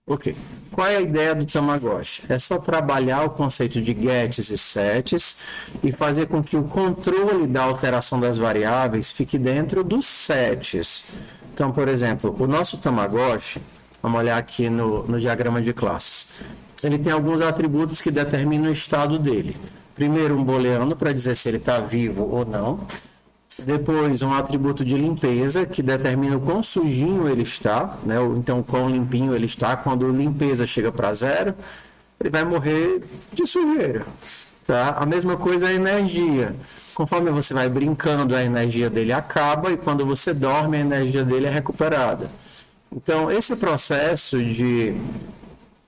Ok. Qual é a ideia do Tamagotchi? É só trabalhar o conceito de gets e sets e fazer com que o controle da alteração das variáveis fique dentro dos sets. Então, por exemplo, o nosso Tamagotchi, vamos olhar aqui no diagrama de classes, ele tem alguns atributos que determinam o estado dele. Primeiro, um booleano para dizer se ele está vivo ou não. Depois, um atributo de limpeza, que determina o quão sujinho ele está, né? Ou então, quão limpinho ele está. Quando limpeza chega para 0, ele vai morrer de sujeira. Tá? A mesma coisa é a energia. Conforme você vai brincando, a energia dele acaba e quando você dorme, a energia dele é recuperada. Então, esse processo de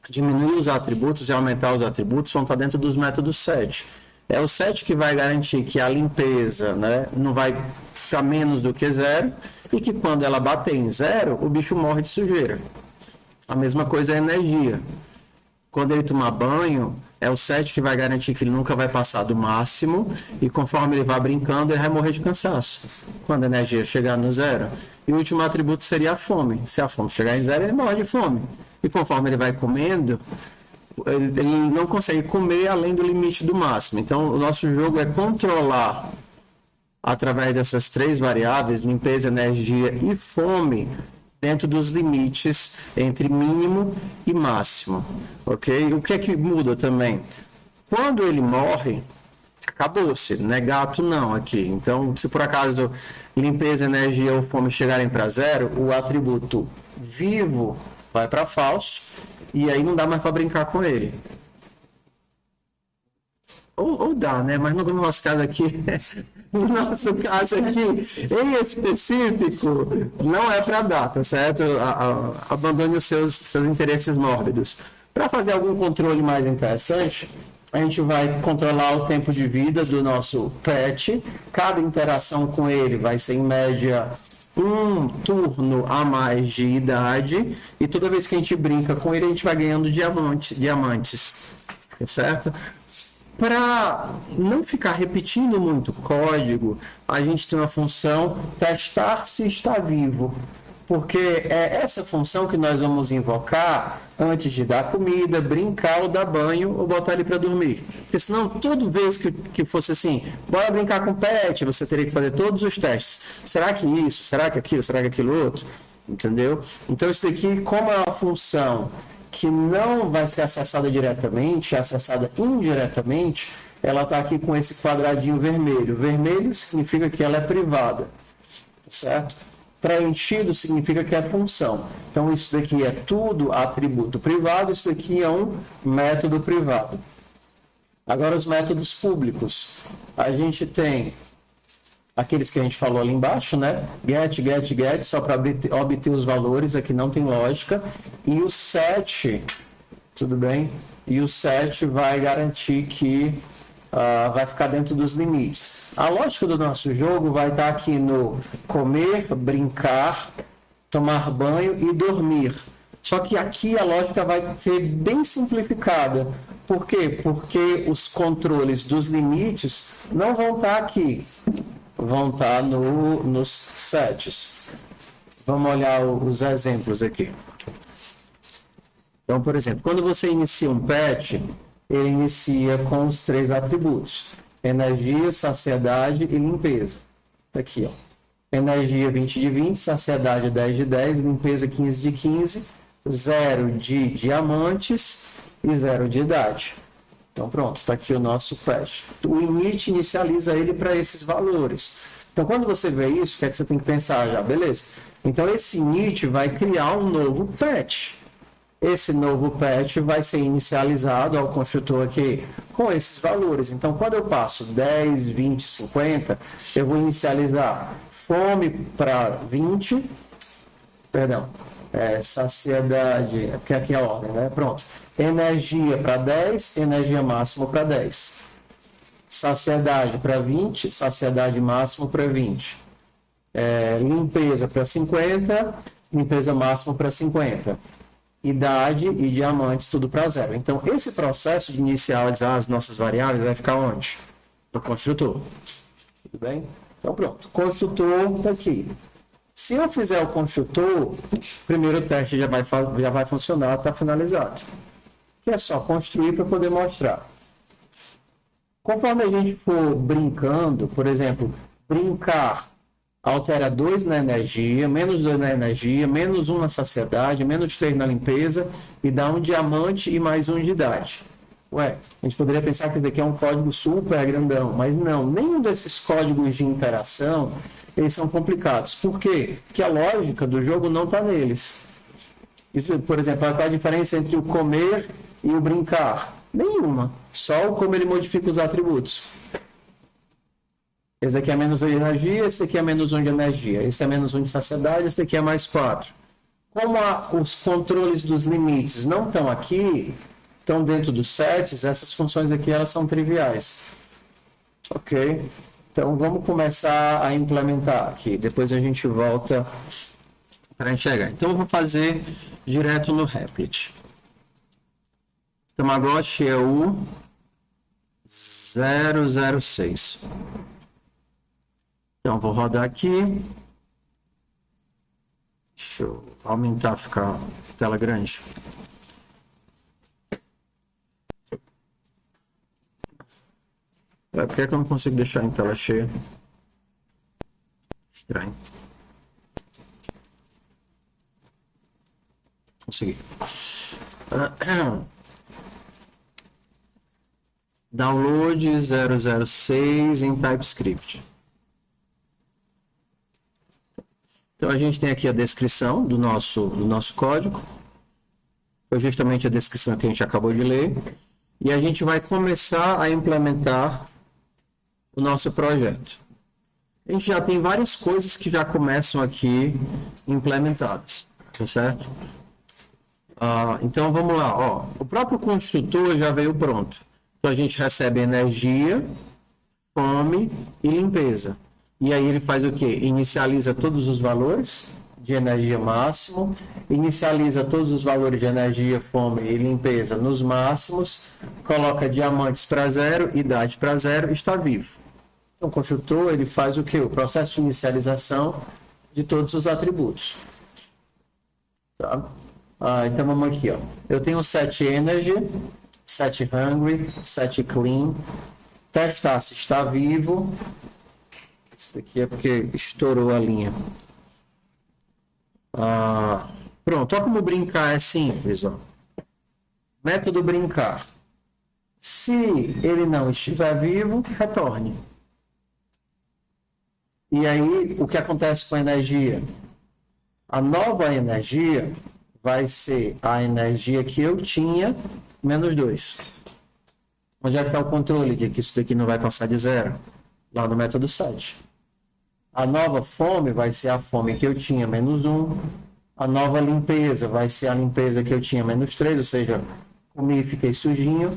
diminuir os atributos e aumentar os atributos vão estar dentro dos métodos set. É o set que vai garantir que a limpeza, né, não vai ficar menos do que 0 e que quando ela bater em 0, o bicho morre de sujeira. A mesma coisa é a energia. Quando ele tomar banho, é o set que vai garantir que ele nunca vai passar do máximo e conforme ele vai brincando, ele vai morrer de cansaço. Quando a energia chegar no 0. E o último atributo seria a fome. Se a fome chegar em 0, ele morre de fome. E conforme ele vai comendo, ele não consegue comer além do limite do máximo. Então, o nosso jogo é controlar, através dessas 3 variáveis, limpeza, energia e fome, dentro dos limites entre mínimo e máximo. Ok? O que é que muda também? Quando ele morre, acabou-se, não é gato não aqui. Então, se por acaso limpeza, energia ou fome chegarem para 0, o atributo vivo vai para falso, e aí não dá mais para brincar com ele. Ou dá, né? Mas no nosso caso aqui, em específico, não é para dar, tá certo? Abandone os seus interesses mórbidos. Para fazer algum controle mais interessante, a gente vai controlar o tempo de vida do nosso pet. Cada interação com ele vai ser, em média, um turno a mais de idade, e toda vez que a gente brinca com ele, a gente vai ganhando diamantes, certo? Para não ficar repetindo muito código, a gente tem uma função testar se está vivo, porque é essa função que nós vamos invocar antes de dar comida, brincar ou dar banho ou botar ele para dormir. Porque senão, toda vez que fosse assim, bora brincar com o pet, você teria que fazer todos os testes. Será que isso? Será que aquilo? Será que aquilo outro? Entendeu? Então, isso daqui, como é uma função que não vai ser acessada diretamente, é acessada indiretamente, ela está aqui com esse quadradinho vermelho. Vermelho significa que ela é privada, certo? Preenchido significa que é função. Então, isso daqui é tudo atributo privado, isso daqui é um método privado. Agora, os métodos públicos. A gente tem aqueles que a gente falou ali embaixo, né? Get, só para obter os valores, aqui não tem lógica. E o set, tudo bem? E o set vai garantir que vai ficar dentro dos limites. A lógica do nosso jogo vai estar aqui no comer, brincar, tomar banho e dormir. Só que aqui a lógica vai ser bem simplificada. Por quê? Porque os controles dos limites não vão estar aqui. Vão estar nos sets. Vamos olhar os exemplos aqui. Então, por exemplo, quando você inicia um pet, ele inicia com os 3 atributos: energia, saciedade e limpeza. Tá aqui, ó. Energia 20 de 20, saciedade 10 de 10, limpeza 15 de 15, 0 de diamantes e 0 de idade. Então pronto, está aqui o nosso pet. O init inicializa ele para esses valores. Então quando você vê isso, o que é que você tem que pensar já? Beleza. Então esse init vai criar um novo pet. Esse novo pet vai ser inicializado ao construtor aqui com esses valores. Então, quando eu passo 10, 20, 50, eu vou inicializar fome para 20, perdão, saciedade, porque aqui é a ordem, né? Pronto. Energia para 10, energia máxima para 10. Saciedade para 20, saciedade máxima para 20. Limpeza para 50, limpeza máxima para 50. Idade e diamantes, tudo para 0. Então, esse processo de inicializar as nossas variáveis vai ficar onde? No construtor. Tudo bem? Então, pronto. Construtor está aqui. Se eu fizer o construtor, o primeiro teste já vai funcionar, está finalizado. Que é só construir para poder mostrar. Conforme a gente for brincando, por exemplo, brincar altera 2 na energia, menos 2 na energia, menos 1 na saciedade, menos 3 na limpeza e dá um diamante e mais 1 de idade. Ué, a gente poderia pensar que isso daqui é um código super grandão, mas não, nenhum desses códigos de interação, eles são complicados. Por quê? Porque a lógica do jogo não está neles. Isso, por exemplo, qual a diferença entre o comer e o brincar? Nenhuma. Só como ele modifica os atributos. Esse aqui é menos 1 de energia, esse aqui é menos 1 de energia. Esse é menos 1 de saciedade, esse aqui é mais 4. Como os controles dos limites não estão aqui, estão dentro dos sets, essas funções aqui elas são triviais. Ok? Então vamos começar a implementar aqui. Depois a gente volta para enxergar. Então eu vou fazer direto no Replit. Tamagotchi é o 006. Então vou rodar aqui. Deixa eu aumentar, ficar a tela grande. Por que eu não consigo deixar em tela cheia? Estranho. Consegui. Download 006 em TypeScript. Então a gente tem aqui a descrição do nosso código. Foi justamente a descrição que a gente acabou de ler. E a gente vai começar a implementar o nosso projeto. A gente já tem várias coisas que já começam aqui implementadas, tá certo? Então vamos lá, ó. O próprio construtor já veio pronto. Então a gente recebe energia, fome e limpeza. E aí ele faz o quê? Inicializa todos os valores de energia máximo, inicializa todos os valores de energia, fome e limpeza nos máximos, coloca diamantes para 0, idade para 0, está vivo. Então o construtor ele faz o quê? O processo de inicialização de todos os atributos. Tá? Então vamos aqui, ó. Eu tenho set energy, set hungry, set clean, testar se está vivo. Isso daqui é porque estourou a linha. Pronto, olha como brincar é simples, ó. Método brincar. Se ele não estiver vivo, retorne. E aí, o que acontece com a energia? A nova energia vai ser a energia que eu tinha menos 2. Onde é que está o controle de que isso daqui não vai passar de 0? Lá no método set. A nova fome vai ser a fome que eu tinha menos 1. A nova limpeza vai ser a limpeza que eu tinha menos 3, ou seja, comi e fiquei sujinho.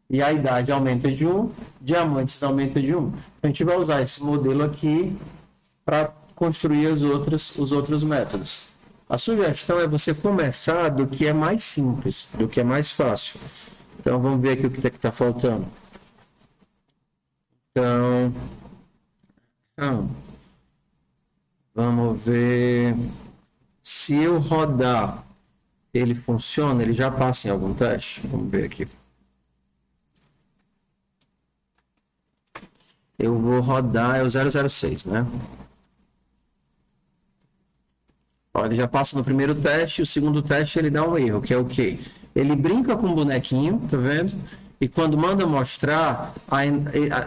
E a idade aumenta de 1, diamantes aumenta de 1. A gente vai usar esse modelo aqui para construir os outros métodos. A sugestão é você começar do que é mais simples, do que é mais fácil. Então vamos ver aqui o que está faltando. Então, vamos ver se eu rodar, ele funciona, ele já passa em algum teste. Vamos ver aqui. Eu vou rodar, é o 006, né? Ó, ele já passa no primeiro teste, o segundo teste ele dá um erro, que é o quê? Ele brinca com o bonequinho, tá vendo? E quando manda mostrar,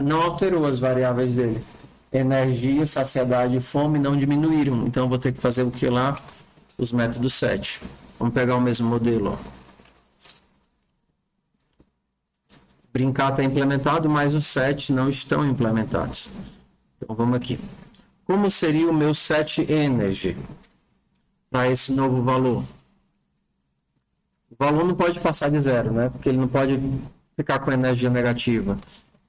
não alterou as variáveis dele. Energia, saciedade e fome não diminuíram. Então eu vou ter que fazer o que lá? Os métodos set. Vamos pegar o mesmo modelo, ó. Brincar está implementado, mas os set não estão implementados. Então vamos aqui. Como seria o meu set energy para esse novo valor? O valor não pode passar de 0, né? Porque ele não pode ficar com energia negativa.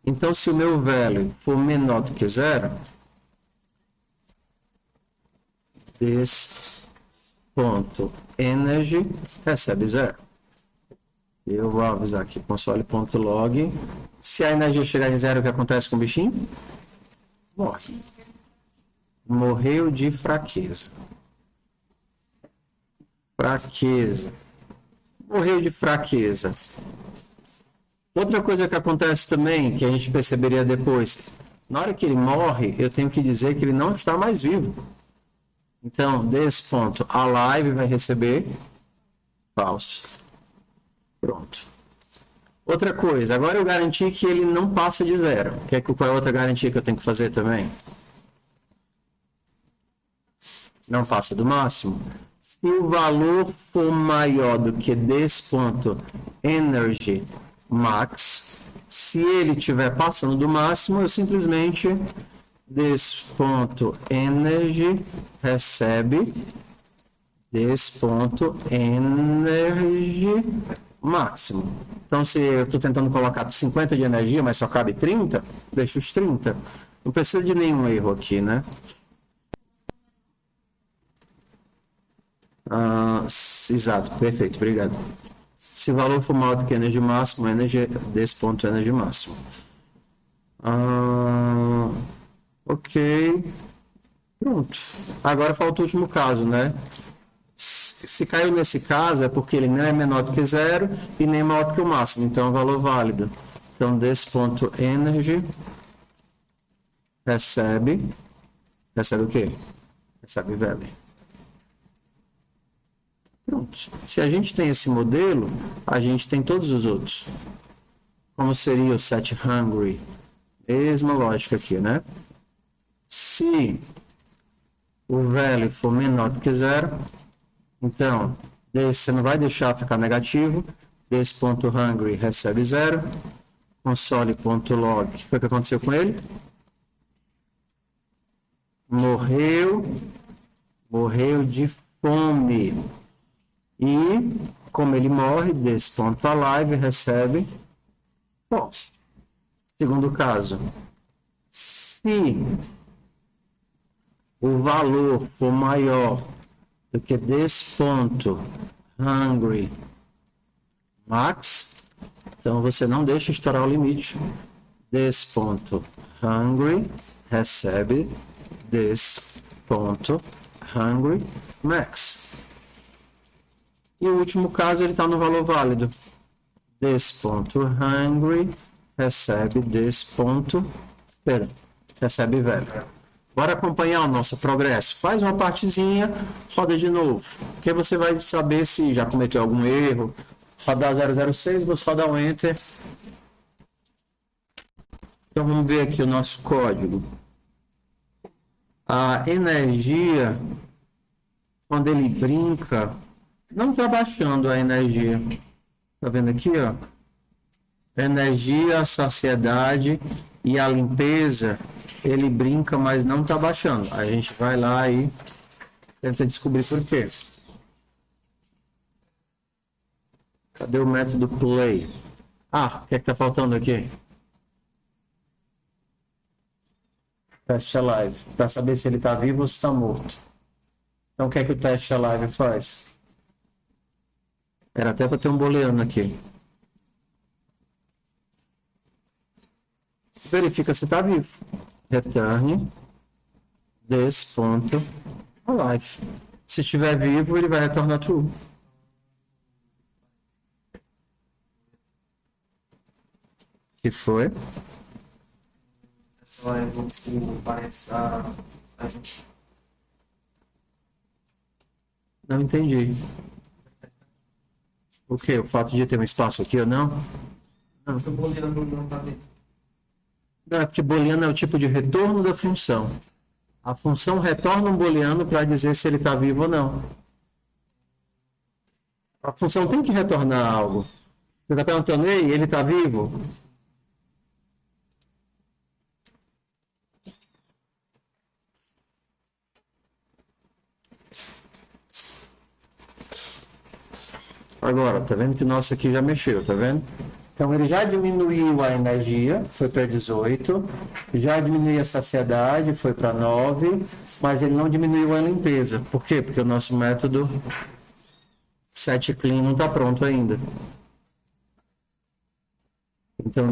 Então, se o meu value for menor do que 0, this ponto energy recebe 0. Eu vou avisar aqui, console.log. Se a energia chegar em 0, o que acontece com o bichinho? Morre. morreu de fraqueza. Fraqueza. Morreu de fraqueza. Outra coisa que acontece também, que a gente perceberia depois, na hora que ele morre, eu tenho que dizer que ele não está mais vivo. Então, desse ponto, alive vai receber falso. Pronto. Outra coisa, agora eu garanti que ele não passa de 0. Qual é a outra garantia que eu tenho que fazer também? Não passa do máximo. Se o valor for maior do que desse ponto energy max, se ele estiver passando do máximo, eu simplesmente desse ponto energy recebe desse ponto energy máximo. Então, se eu estou tentando colocar 50 de energia, mas só cabe 30, deixa os 30. Não precisa de nenhum erro aqui, né? Exato, perfeito, obrigado. Se o valor for maior do que energia máximo, energia desse ponto energia máximo. Ok. Pronto. Agora falta o último caso, né? Se caiu nesse caso, é porque ele não é menor do que 0 e nem maior do que o máximo. Então, é um valor válido. Então, desse ponto energy recebe o quê? Recebe value. Pronto. Se a gente tem esse modelo, a gente tem todos os outros. Como seria o set hungry? Mesma lógica aqui, né? Se o value for menor do que 0, então, você não vai deixar ficar negativo. Desse ponto hungry recebe 0. Console.log. O que foi que aconteceu com ele? Morreu de fome. E, como ele morre, desse ponto alive recebe false. Segundo caso, se o valor for maior do que desse ponto hungry max, então você não deixa estourar o limite. Desse ponto hungry recebe desse ponto hungry max. E o último caso, ele está no valor válido. Desse ponto hungry recebe desse ponto, recebe velho. Bora acompanhar o nosso progresso. Faz uma partezinha, roda de novo. Porque você vai saber se já cometeu algum erro. Rodar 006, você roda o Enter. Então vamos ver aqui o nosso código. A energia, quando ele brinca, não está baixando a energia. Tá vendo aqui, ó? Energia, a saciedade e a limpeza, ele brinca, mas não está baixando. A gente vai lá e tenta descobrir por quê. Cadê o método play? O que é que tá faltando aqui? Teste alive, para saber se ele está vivo ou se está morto. Então o que é que o teste alive faz? Era até para ter um booleano aqui. Verifica se está vivo. Return this ponto alive. Se estiver vivo, ele vai retornar true. Que foi? Só é pouquinho parece a gente. Não entendi. O que? O fato de ter um espaço aqui ou não? Não, o booleano não está dentro. Não, é porque booleano é o tipo de retorno da função. A função retorna um booleano para dizer se ele está vivo ou não. A função tem que retornar algo. Você está perguntando, ei, ele está vivo? Agora, tá vendo que o nosso aqui já mexeu, tá vendo? Então ele já diminuiu a energia, foi para 18, já diminuiu a saciedade, foi para 9, mas ele não diminuiu a limpeza. Por quê? Porque o nosso método setClean não está pronto ainda. Então,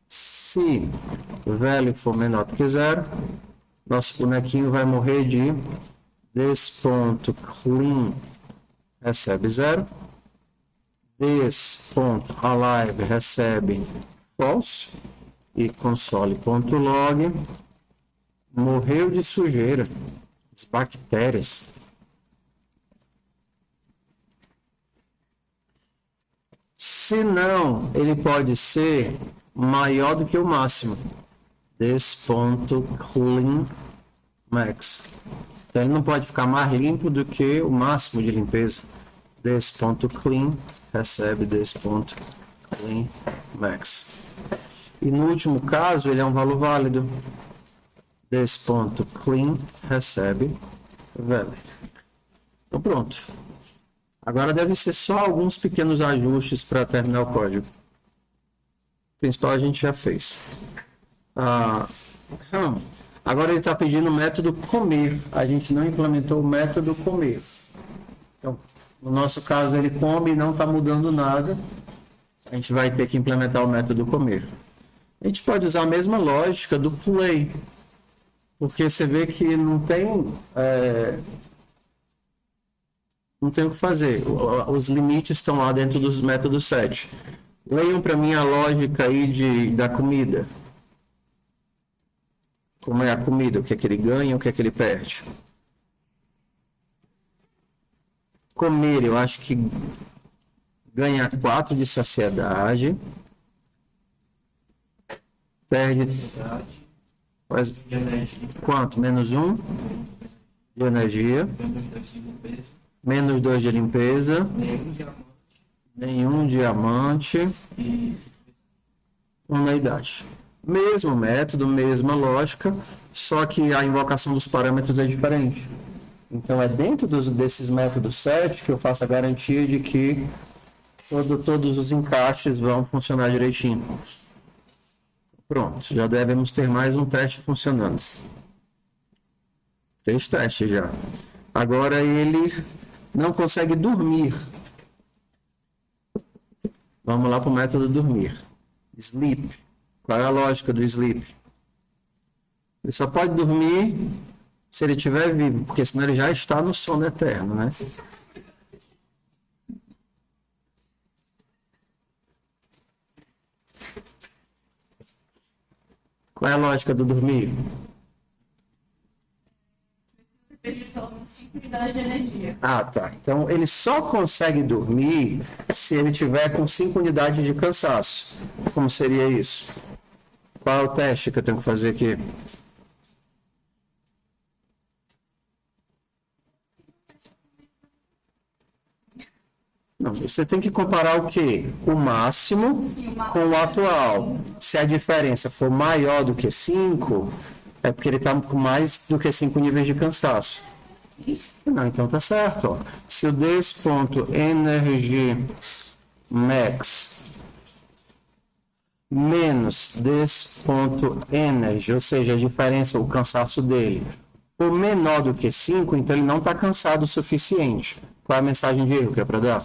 se o value for menor do que 0, Nosso bonequinho vai morrer de this.clean recebe 0. This.alive recebe false. E console.log morreu de sujeira, as bactérias. Se não, ele pode ser maior do que o máximo. This.clean max. Então ele não pode ficar mais limpo do que o máximo de limpeza. This.clean recebe this.clean max. E no último caso, ele é um valor válido. This.clean recebe valid. Então pronto. Agora deve ser só alguns pequenos ajustes para terminar o código. O principal a gente já fez. Agora ele está pedindo o método comer. A gente não implementou o método comer. Então, no nosso caso, ele come e não está mudando nada. A gente vai ter que implementar o método comer. A gente pode usar a mesma lógica do play. Porque você vê que não tem o que fazer. Os limites estão lá dentro dos métodos set. Leiam para mim a lógica aí da comida. Como é a comida, o que é que ele ganha, o que é que ele perde. Comer, eu acho que ganha 4 de saciedade. Perde faz quanto? Menos 1 de energia. Menos 2 de limpeza. Nenhum diamante. Na idade. Mesmo método, mesma lógica, só que a invocação dos parâmetros é diferente. Então é dentro desses métodos set que eu faço a garantia de que todos os encaixes vão funcionar direitinho. Pronto, já devemos ter mais um teste funcionando. 3 testes já. Agora ele não consegue dormir. Vamos lá para o método dormir. Sleep. Qual é a lógica do sleep? Ele só pode dormir se ele estiver vivo, porque senão ele já está no sono eterno, né? Qual é a lógica do dormir? De energia. Ah, tá. Então, ele só consegue dormir se ele tiver com 5 unidades de cansaço. Como seria isso? Qual é o teste que eu tenho que fazer aqui? Não, você tem que comparar o quê? O máximo com o atual. Se a diferença for maior do que 5, é porque ele está com mais do que 5 níveis de cansaço. Não, então tá certo. Ó. Se o this.energy max menos this.energy, ou seja, a diferença, o cansaço dele, for menor do que 5, então ele não está cansado o suficiente. Qual é a mensagem de erro que é para dar?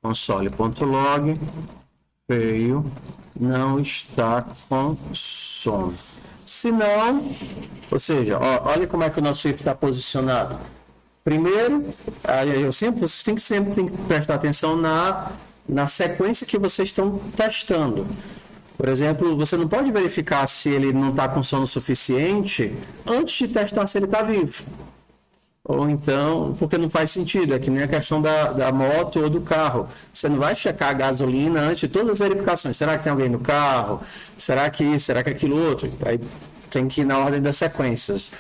Console.log feio, não está com sono. Se não, ou seja, olha como é que o nosso if está posicionado. Primeiro, vocês têm que sempre prestar atenção na sequência que vocês estão testando. Por exemplo, você não pode verificar se ele não está com sono suficiente antes de testar se ele está vivo. Ou então, porque não faz sentido, é que nem a questão da moto ou do carro. Você não vai checar a gasolina antes de todas as verificações. Será que tem alguém no carro? Será que isso? Será que aquilo outro? Aí tem que ir na ordem das sequências.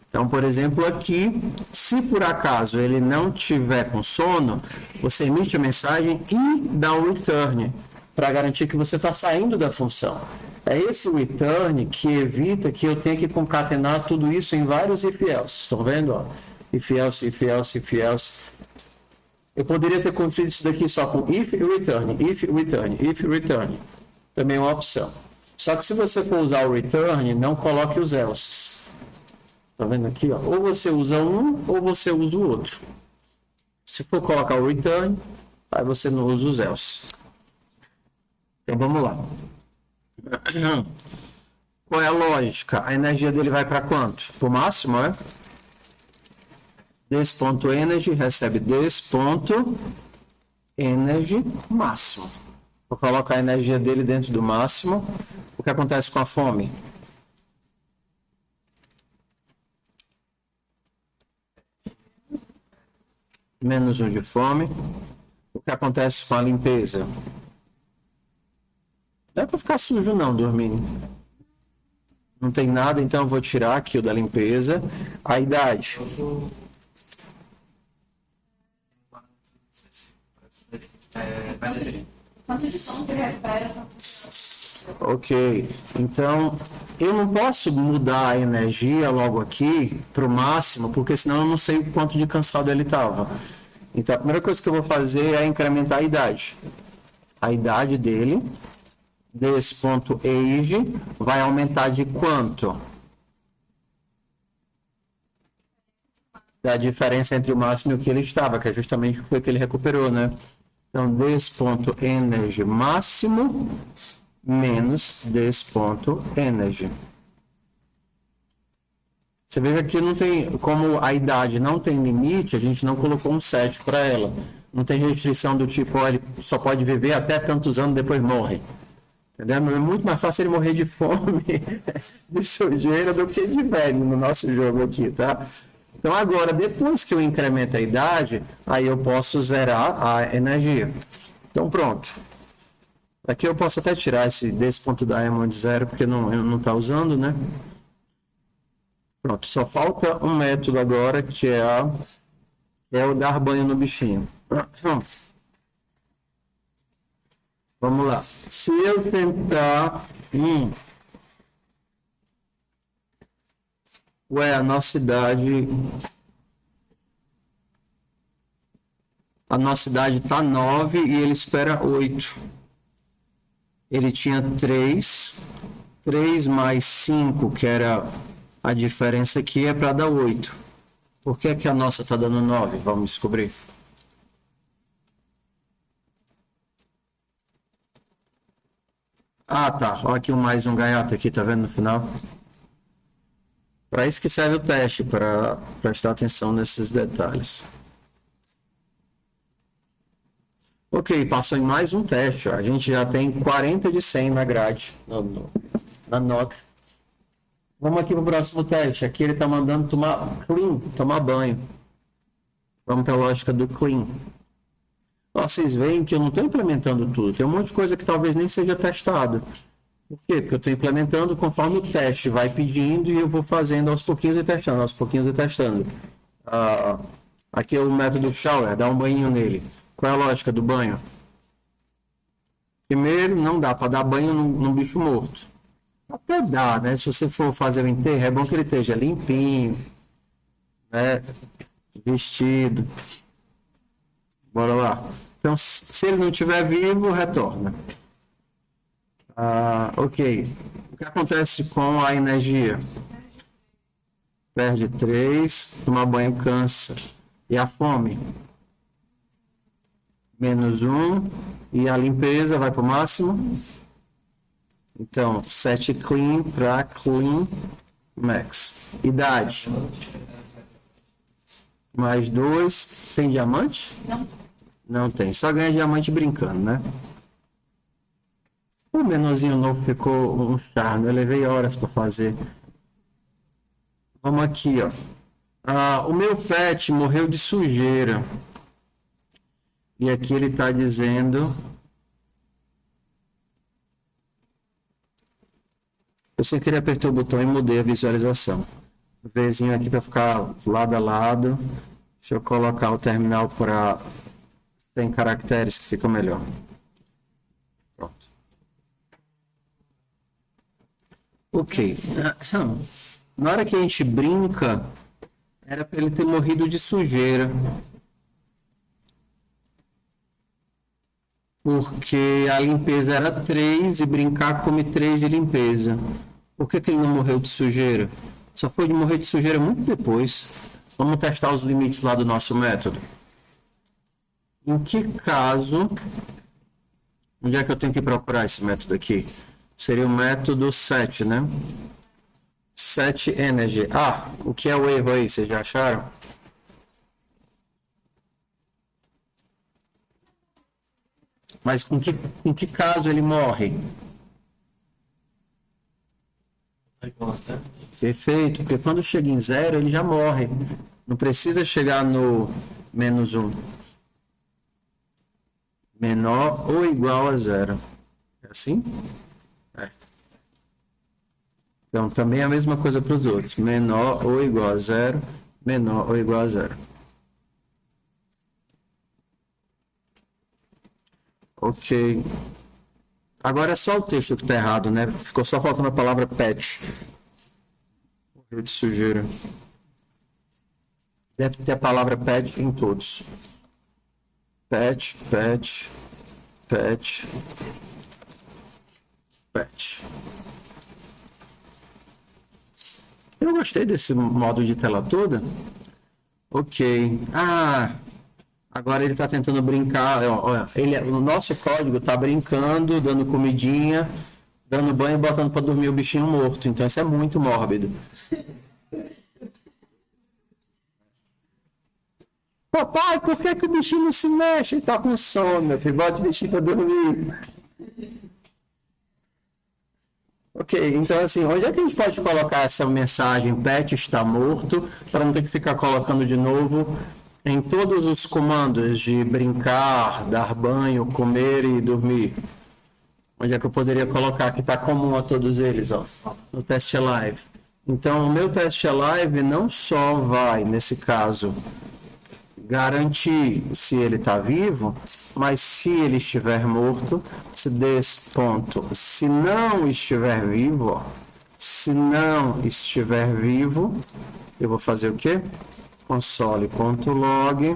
Então, por exemplo, aqui, se por acaso ele não tiver com sono, você emite a mensagem e dá um return, para garantir que você está saindo da função. É esse return que evita que eu tenha que concatenar tudo isso em vários if else. Estão vendo? Ó? If else, if else, if else. Eu poderia ter construído isso daqui só com if return, if return, if return. Também é uma opção. Só que se você for usar o return, não coloque os elses. Tá vendo aqui? Ó? Ou você usa um, ou você usa o outro. Se for colocar o return, aí você não usa os else. Então vamos lá. Qual é a lógica? A energia dele vai para quanto? Para o máximo, é? This.energy recebe this.energy máximo. Vou colocar a energia dele dentro do máximo. O que acontece com a fome? Menos 1 de fome. O que acontece com a limpeza? Não é para ficar sujo não, dormindo. Não tem nada, então eu vou tirar aqui o da limpeza. A idade. Quanto de som que recupera? Ok, então eu não posso mudar a energia logo aqui para o máximo, porque senão eu não sei o quanto de cansado ele estava. Então a primeira coisa que eu vou fazer é incrementar a idade. A idade dele, this.age, vai aumentar de quanto? Da diferença entre o máximo e o que ele estava, que é justamente o que foi que ele recuperou, né? Então, this.energy máximo menos this.energy. Você vê que aqui não tem, como a idade não tem limite, a gente não colocou um set para ela. Não tem restrição do tipo, ó, ele só pode viver até tantos anos, depois morre. Entendeu? É muito mais fácil ele morrer de fome, de sujeira, do que de velho no nosso jogo aqui, tá? Então agora, depois que eu incremento a idade, aí eu posso zerar a energia. Então pronto. Aqui eu posso até tirar desse ponto diamond 0, porque não está usando, né? Pronto, só falta um método agora, que é o dar banho no bichinho. Vamos lá. Se eu tentar... Ué, a nossa idade está 9 e ele espera 8. Ele tinha 3 mais 5, que era a diferença aqui, é para dar 8. Por que é que a nossa está dando 9? Vamos descobrir. Ah, tá. Olha aqui mais um gaiato aqui, tá vendo no final? Para isso que serve o teste, para prestar atenção nesses detalhes. Ok, passou em mais um teste. Ó. A gente já tem 40 de 100 na grade, na nota. Vamos aqui para o próximo teste. Aqui ele está mandando tomar banho. Vamos para a lógica do clean. Ó, vocês veem que eu não estou implementando tudo. Tem um monte de coisa que talvez nem seja testado. Por quê? Porque eu estou implementando conforme o teste vai pedindo e eu vou fazendo aos pouquinhos e testando, aqui é o método shower, dá um banho nele. Qual é a lógica do banho? Primeiro, não dá para dar banho num bicho morto. Até dá, né? Se você for fazer o enterro, é bom que ele esteja limpinho, né? Vestido. Bora lá. Então, se ele não estiver vivo, retorna. Ok. O que acontece com a energia? Perde 3, tomar banho cansa. E a fome? Menos 1. E a limpeza vai para o máximo? Então, 7 clean para clean max. Idade? Mais 2. Tem diamante? Não. Não tem. Só ganha diamante brincando, né? O menorzinho novo ficou um charme. Eu levei horas para fazer. Vamos aqui, ó. O meu pet morreu de sujeira. E aqui ele está dizendo... Eu sem querer apertar o botão e mudei a visualização. O Vzinho aqui para ficar lado a lado. Deixa eu colocar o terminal para 100 caracteres que fica melhor. Pronto. Ok. Na hora que a gente brinca, era para ele ter morrido de sujeira. Porque a limpeza era 3 e brincar come 3 de limpeza. Por que ele não morreu de sujeira? Só foi de morrer de sujeira muito depois. Vamos testar os limites lá do nosso método. Em que caso... Onde é que eu tenho que procurar esse método aqui? Seria o método set, né? Set energy. Ah, o que é o erro aí? Vocês já acharam? Mas com que caso ele morre? Perfeito, porque quando chega em zero, ele já morre. Não precisa chegar no menos 1. Menor ou igual a zero. É assim? É. Então, também é a mesma coisa para os outros. Menor ou igual a zero, menor ou igual a zero. Ok. Agora é só o texto que está errado, né? Ficou só faltando a palavra patch. Eu te sugiro. Deve ter a palavra patch em todos. Patch, patch, patch, patch. Eu gostei desse modo de tela toda. Ok. Ah, agora ele está tentando brincar. Olha, o nosso código está brincando, dando comidinha, dando banho e botando para dormir o bichinho morto. Então isso é muito mórbido. Papai, por que o bichinho não se mexe? Ele tá com sono, meu filho. Bota o bichinho para dormir. Ok, então assim, onde é que a gente pode colocar essa mensagem pet está morto, para não ter que ficar colocando de novo em todos os comandos de brincar, dar banho, comer e dormir? Onde é que eu poderia colocar que está comum a todos eles, ó, no teste alive? Então, o meu teste alive não só vai, nesse caso, garantir se ele está vivo, mas se ele estiver morto, se desse ponto, se não estiver vivo, ó, se não estiver vivo, eu vou fazer o quê? Console.log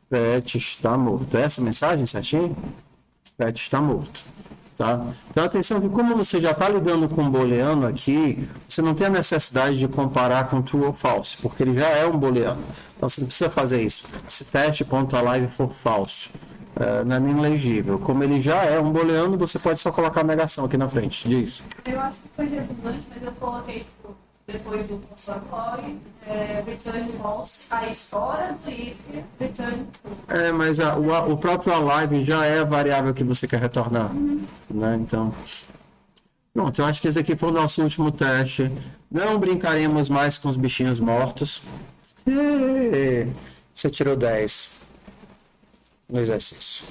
pet está morto. Essa mensagem certinho? Pet está morto. Tá? Então atenção que como você já está lidando com um booleano aqui, você não tem a necessidade de comparar com true ou false, porque ele já é um booleano. Então você não precisa fazer isso. Se teste.alive for falso, não é nem legível. Como ele já é um booleano, você pode só colocar a negação aqui na frente disso. Eu acho que foi redundante, mas eu coloquei, tipo, depois do console log, return false, aí fora do if, return true. Mas o próprio alive já é a variável que você quer retornar. Né? Então, pronto, eu acho que esse aqui foi o nosso último teste. Não brincaremos mais com os bichinhos mortos. Você tirou 10 no exercício.